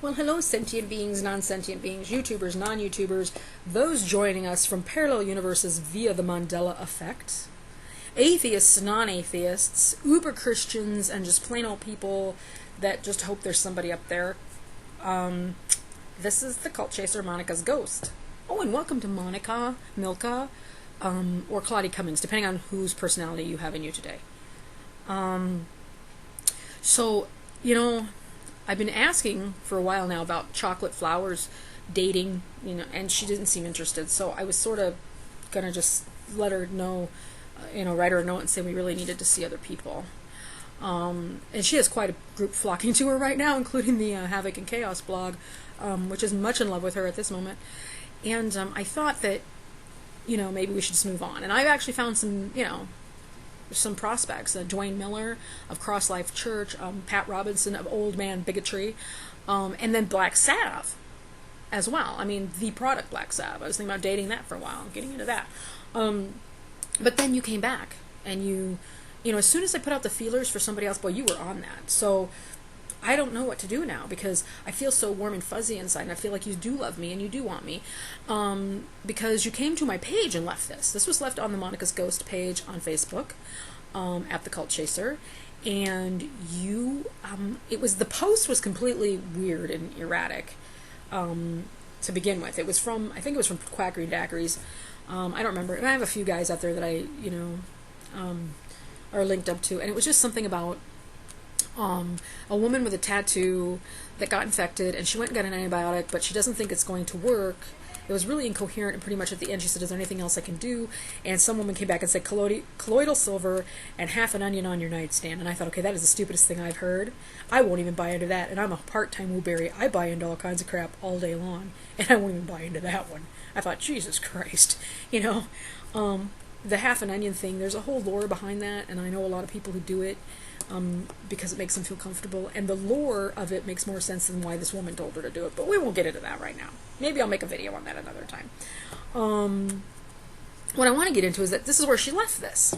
Well, hello, sentient beings, non-sentient beings, YouTubers, non-YouTubers, those joining us from parallel universes via the Mandela effect, atheists, non-atheists, uber Christians, and just plain old people that just hope there's somebody up there. This is the cult chaser, Monika's ghost. Oh, and welcome to Monika, Milka, or Claudia Cummings, depending on whose personality you have in you today. So, I've been asking for a while now about chocolate flowers dating, and she didn't seem interested. So I was sort of going to just let her know, write her a note and say we really needed to see other people. And she has quite a group flocking to her right now, including the Havoc and Chaos blog, which is much in love with her at this moment. And I thought that, maybe we should just move on. And I've actually found some prospects, Dwayne Miller of Cross Life Church, Pat Robinson of Old Man Bigotry, and then Black Sabbath as well. I mean, the product Black Sabbath. I was thinking about dating that for a while, getting into that. But then you came back, and as soon as I put out the feelers for somebody else, boy, you were on that. So I don't know what to do now, because I feel so warm and fuzzy inside, and I feel like you do love me and you do want me, because you came to my page and left this. This was left on the Monika's Ghost page on Facebook, at the Cult Chaser, and the post was completely weird and erratic, to begin with. I think it was from Quackery Daiquiris. I don't remember, and I have a few guys out there that I, are linked up to, and it was just something about a woman with a tattoo that got infected, and she went and got an antibiotic, but she doesn't think it's going to work. It was really incoherent, and pretty much at the end she said, is there anything else I can do? And some woman came back and said, colloidal silver and half an onion on your nightstand. And I thought, okay, that is the stupidest thing I've heard. I won't even buy into that, and I'm a part-time wooberry. I buy into all kinds of crap all day long, and I won't even buy into that one. I thought, Jesus Christ, the half an onion thing, there's a whole lore behind that, and I know a lot of people who do it, because it makes them feel comfortable, and the lore of it makes more sense than why this woman told her to do it, but we won't get into that right now. Maybe I'll make a video on that another time. What I want to get into is that this is where she left this.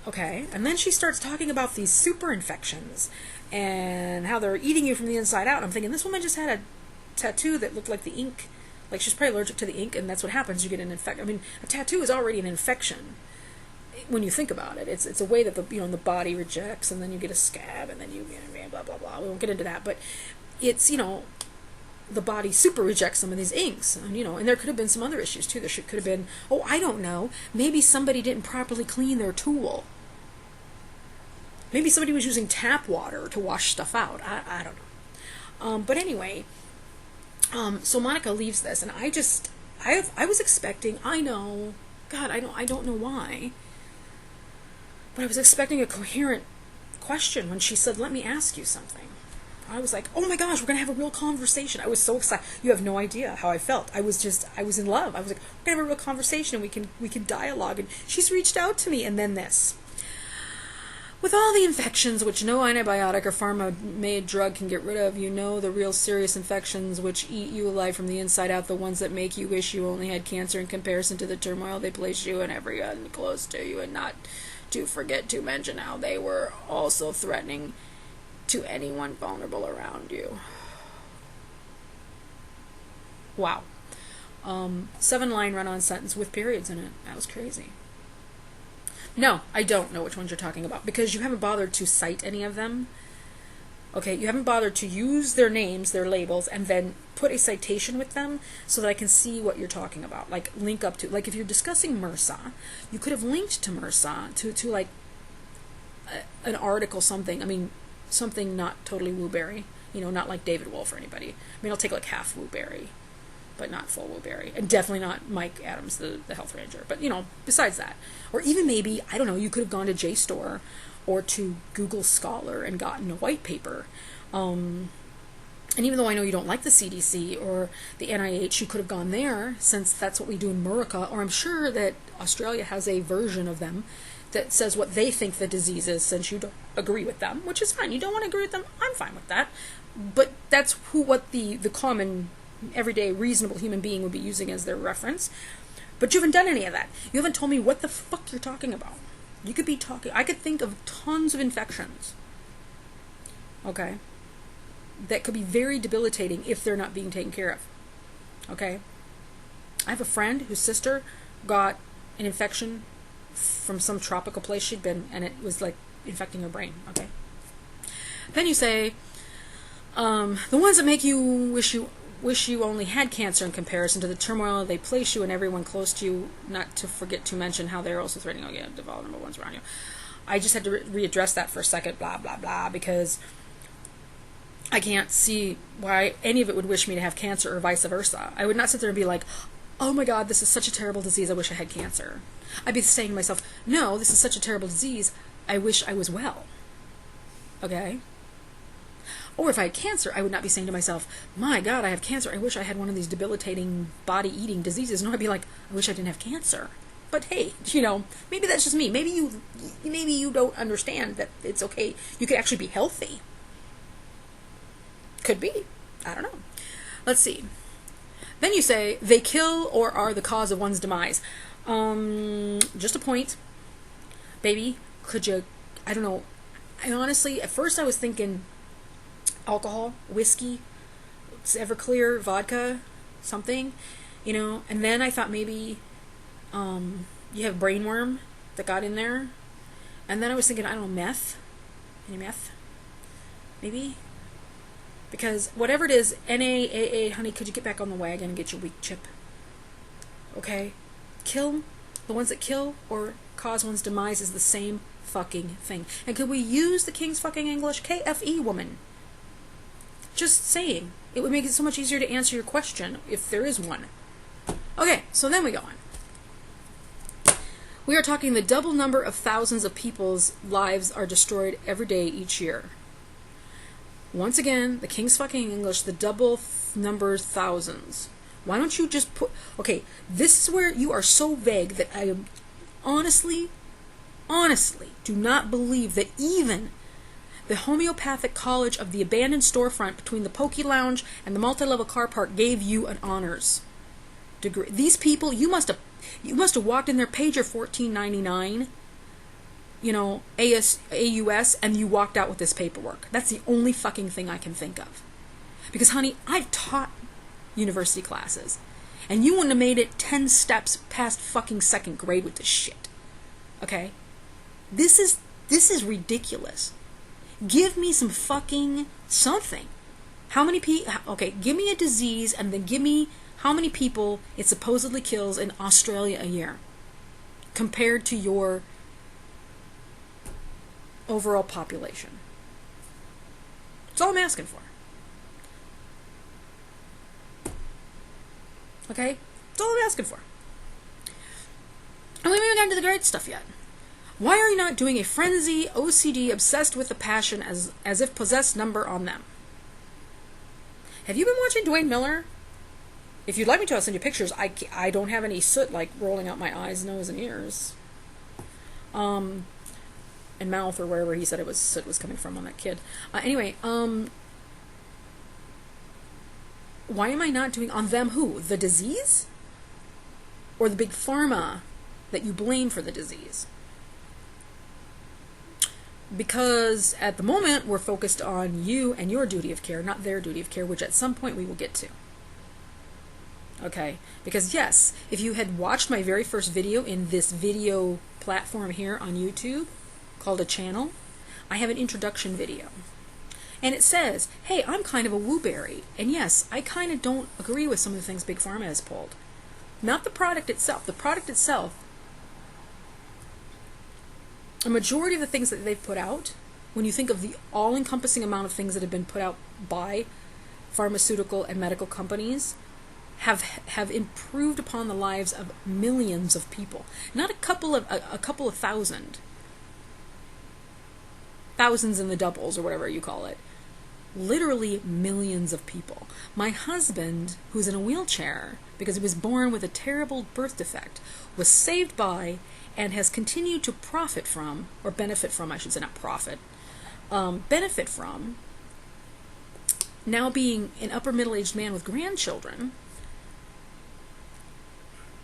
Okay, and then she starts talking about these super infections, and how they're eating you from the inside out. I'm thinking, this woman just had a tattoo that looked like the ink, like she's probably allergic to the ink, and that's what happens, you get an infection. I mean, a tattoo is already an infection when you think about it. It's a way that the body rejects, and then you get a scab, and then you blah blah blah. We won't get into that, but it's the body super rejects some of these inks, and there could have been some other issues too. There could have been, I don't know, maybe somebody didn't properly clean their tool. Maybe somebody was using tap water to wash stuff out. I don't know. But anyway, so Monika leaves this, and I was expecting, I don't know why, but I was expecting a coherent question when she said, let me ask you something. I was like, oh my gosh, we're going to have a real conversation. I was so excited. You have no idea how I felt. I was in love. I was like, we're going to have a real conversation, and we can dialogue. And she's reached out to me, and then this. With all the infections which no antibiotic or pharma-made drug can get rid of, the real serious infections which eat you alive from the inside out, the ones that make you wish you only had cancer in comparison to the turmoil they place you and everyone close to you, and not to forget to mention how they were also threatening to anyone vulnerable around you. Wow. 7-line run-on sentence with periods in it. That was crazy. No, I don't know which ones you're talking about, because you haven't bothered to cite any of them. Okay, you haven't bothered to use their names, their labels, and then put a citation with them so that I can see what you're talking about. Like, link up to, like if you're discussing MRSA, you could have linked to MRSA, to like an article, something. I mean, something not totally wooberry, not like David Wolf or anybody. I mean, I'll take like half wooberry, but not full wooberry, and definitely not Mike Adams, the health ranger. But besides that, or even maybe, I don't know, you could have gone to JSTOR or to Google Scholar and gotten a white paper. And even though I know you don't like the CDC or the NIH, you could have gone there, since that's what we do in America. Or I'm sure that Australia has a version of them that says what they think the disease is, since you don't agree with them, which is fine. You don't want to agree with them, I'm fine with that. But that's what the common, everyday, reasonable human being would be using as their reference. But you haven't done any of that. You haven't told me what the fuck you're talking about. You could be talking, I could think of tons of infections. Okay? that could be very debilitating if they're not being taken care of. Okay? I have a friend whose sister got an infection from some tropical place she'd been, and it was like infecting her brain. Okay? Then you say, the ones that make you wish you only had cancer in comparison to the turmoil they place you and everyone close to you, not to forget to mention how they're also threatening the vulnerable ones around you. I just had to readdress that for a second, blah, blah, blah, because I can't see why any of it would wish me to have cancer or vice versa. I would not sit there and be like, oh my God, this is such a terrible disease, I wish I had cancer. I'd be saying to myself, no, this is such a terrible disease, I wish I was well. Okay? Or if I had cancer, I would not be saying to myself, my God, I have cancer, I wish I had one of these debilitating body-eating diseases. No, I'd be like, I wish I didn't have cancer. But hey, maybe that's just me. Maybe you don't understand that it's okay. You could actually be healthy. Could be. I don't know. Let's see. Then you say, they kill or are the cause of one's demise. Just a point. Baby, could you, I don't know. I honestly, at first I was thinking alcohol, whiskey, Everclear, vodka, something, and then I thought maybe you have brainworm that got in there, and then I was thinking, I don't know, meth, any meth, maybe, because whatever it is, NAAA, honey, could you get back on the wagon and get your weak chip? Okay, kill, the ones that kill or cause one's demise is the same fucking thing. And could we use the King's fucking English? KFE, woman. Just saying. It would make it so much easier to answer your question if there is one. Okay, so then we go on. We are talking the double number of thousands of people's lives are destroyed every day each year. Once again, the King's fucking English, the double number thousands. Why don't you just put... Okay, this is where you are so vague that I am honestly do not believe that even the homeopathic college of the abandoned storefront between the Pokey Lounge and the multi-level car park gave you an honors degree. These people, you must have walked in their pager $14.99, AUS, and you walked out with this paperwork. That's the only fucking thing I can think of. Because, honey, I've taught university classes, and you wouldn't have made it 10 steps past fucking second grade with this shit. Okay? This is ridiculous. Give me some fucking something. How many people... Okay, give me a disease and then give me how many people it supposedly kills in Australia a year compared to your overall population. That's all I'm asking for. Okay? That's all I'm asking for. And we haven't even gotten to the great stuff yet. Why are you not doing a frenzy, OCD, obsessed with the passion as if possessed number on them? Have you been watching Dwayne Miller? If you'd like me to, I'll send you pictures. I don't have any soot like rolling out my eyes, nose, and ears. And mouth or wherever he said soot was coming from on that kid. Anyway, why am I not doing on them who? The disease? Or the big pharma that you blame for the disease? Because at the moment we're focused on you and your duty of care, not their duty of care, which at some point we will get to. Okay? Because yes, if you had watched my very first video in this video platform here on YouTube, called a channel, I have an introduction video. And it says, hey, I'm kind of a wooberry. And yes, I kind of don't agree with some of the things Big Pharma has pulled. Not the product itself. The product itself, a majority of the things that they've put out, when you think of the all-encompassing amount of things that have been put out by pharmaceutical and medical companies, have improved upon the lives of millions of people. Not a couple of thousand. Thousands in the doubles, or whatever you call it. Literally millions of people. My husband, who's in a wheelchair because he was born with a terrible birth defect, was saved by and has continued to profit from, or benefit from, I should say, not profit, benefit from, now being an upper middle-aged man with grandchildren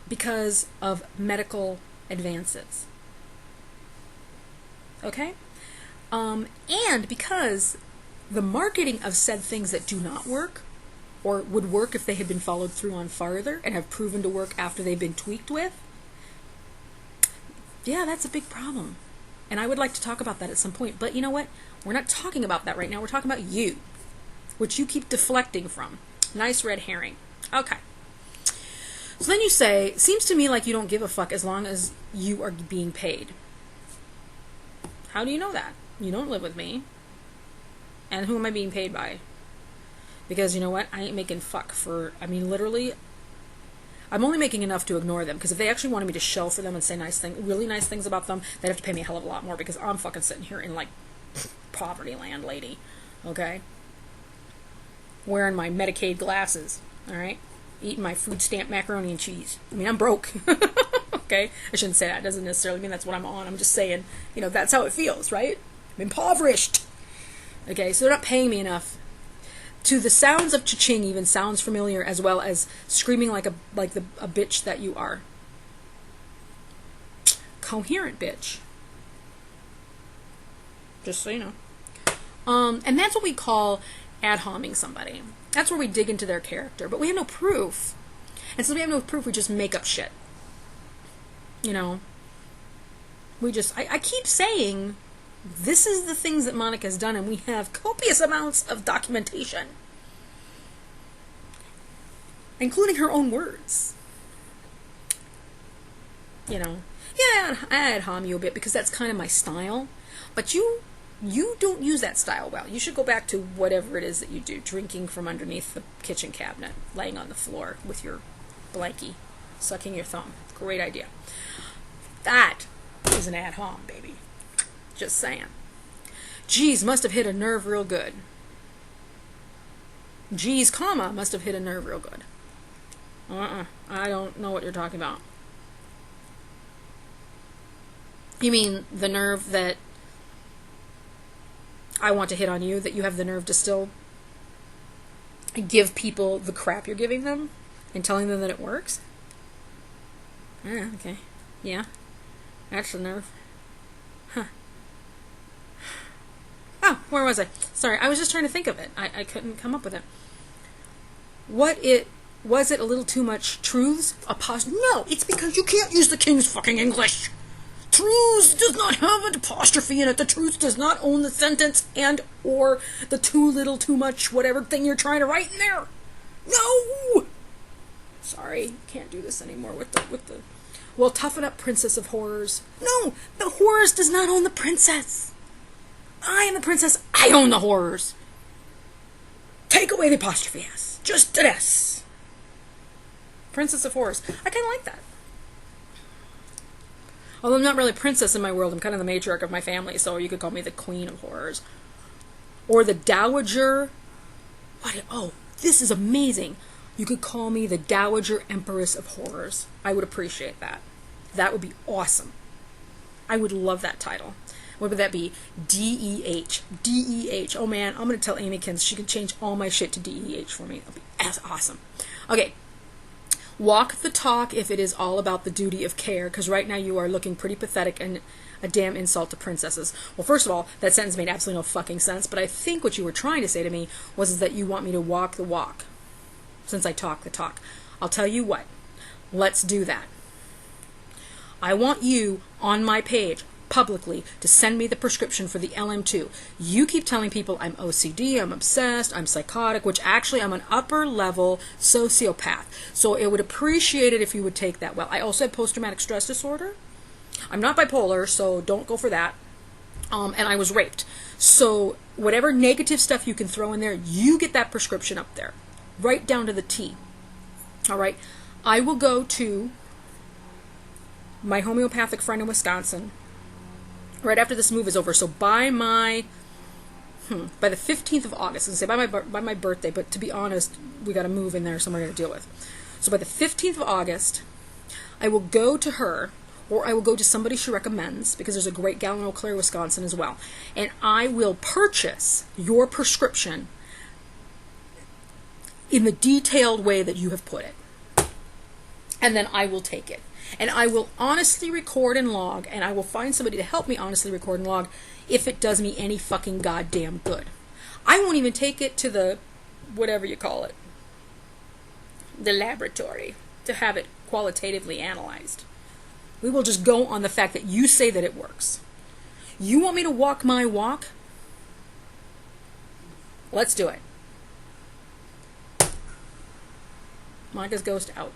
because of medical advances. Okay? And because the marketing of said things that do not work, or would work if they had been followed through on farther and have proven to work after they've been tweaked with, yeah, that's a big problem. And I would like to talk about that at some point. But you know what? We're not talking about that right now. We're talking about you, which you keep deflecting from. Nice red herring. Okay. So then you say, seems to me like you don't give a fuck as long as you are being paid. How do you know that? You don't live with me. And who am I being paid by? Because you know what? I ain't making fuck for, I mean, literally, I'm only making enough to ignore them. Because if they actually wanted me to shell for them and say really nice things about them, they'd have to pay me a hell of a lot more. Because I'm fucking sitting here in, like, poverty land, lady. Okay? Wearing my Medicaid glasses. Alright? Eating my food stamp macaroni and cheese. I mean, I'm broke. Okay? I shouldn't say that. It doesn't necessarily mean that's what I'm on. I'm just saying, you know, that's how it feels, right? I'm impoverished. Okay? So they're not paying me enough. To the sounds of cha-ching even sounds familiar, as well as screaming like a bitch that you are. Coherent bitch. Just so you know. And that's what we call ad homing somebody. That's where we dig into their character. But we have no proof. And since we have no proof, we just make up shit. You know? We just... I keep saying... This is the things that Monika's done, and we have copious amounts of documentation. Including her own words. You know. Yeah, I'd hom you a bit because that's kind of my style. But you don't use that style well. You should go back to whatever it is that you do. Drinking from underneath the kitchen cabinet. Laying on the floor with your blankie. Sucking your thumb. Great idea. That is an ad hom, baby. Just saying. Geez, must have hit a nerve real good. Geez, comma, must have hit a nerve real good. I don't know what you're talking about. You mean the nerve that I want to hit on you, that you have the nerve to still give people the crap you're giving them and telling them that it works? Okay. Yeah. That's the nerve. Huh. Oh, where was I? Sorry, I was just trying to think of it. I couldn't come up with it. Was it a little too much truths? No, it's because you can't use the King's fucking English. Truths does not have an apostrophe in it. The truth does not own the sentence and or the too little, too much, whatever thing you're trying to write in there. No! Sorry, can't do this anymore with the... Well, toughen up, Princess of Horrors. No, the Horrors does not own the princess. I am the princess. I own the horrors. Take away the apostrophe S. Just an S. Princess of Horrors. I kind of like that. Although I'm not really a princess in my world. I'm kind of the matriarch of my family, so you could call me the Queen of Horrors. Or the Dowager. Oh, this is amazing. You could call me the Dowager Empress of Horrors. I would appreciate that. That would be awesome. I would love that title. What would that be? D-E-H. D-E-H. Oh man, I'm going to tell Amykins she can change all my shit to D-E-H for me. That'll be awesome. Okay. Walk the talk if it is all about the duty of care, because right now you are looking pretty pathetic and a damn insult to princesses. Well, first of all, that sentence made absolutely no fucking sense, but I think what you were trying to say to me was that you want me to walk the walk, since I talk the talk. I'll tell you what. Let's do that. I want you on my page publicly to send me the prescription for the LM2. You keep telling people I'm OCD, I'm obsessed, I'm psychotic, which actually I'm an upper level sociopath. So it would appreciate it if you would take that well. I also have post-traumatic stress disorder. I'm not bipolar, so don't go for that. And I was raped. So whatever negative stuff you can throw in there, you get that prescription up there. Right down to the T. Alright? I will go to my homeopathic friend in Wisconsin right after this move is over. So by the 15th of August, I was going to say by my birthday, but to be honest, we got to move in there somewhere to deal with. So by the 15th of August, I will go to her, or I will go to somebody she recommends, because there's a great gal in Eau Claire, Wisconsin as well, and I will purchase your prescription in the detailed way that you have put it. And then I will take it. And I will honestly record and log, and I will find somebody to help me honestly record and log if it does me any fucking goddamn good. I won't even take it to the, whatever you call it, the laboratory, to have it qualitatively analyzed. We will just go on the fact that you say that it works. You want me to walk my walk? Let's do it. Monika's ghost out.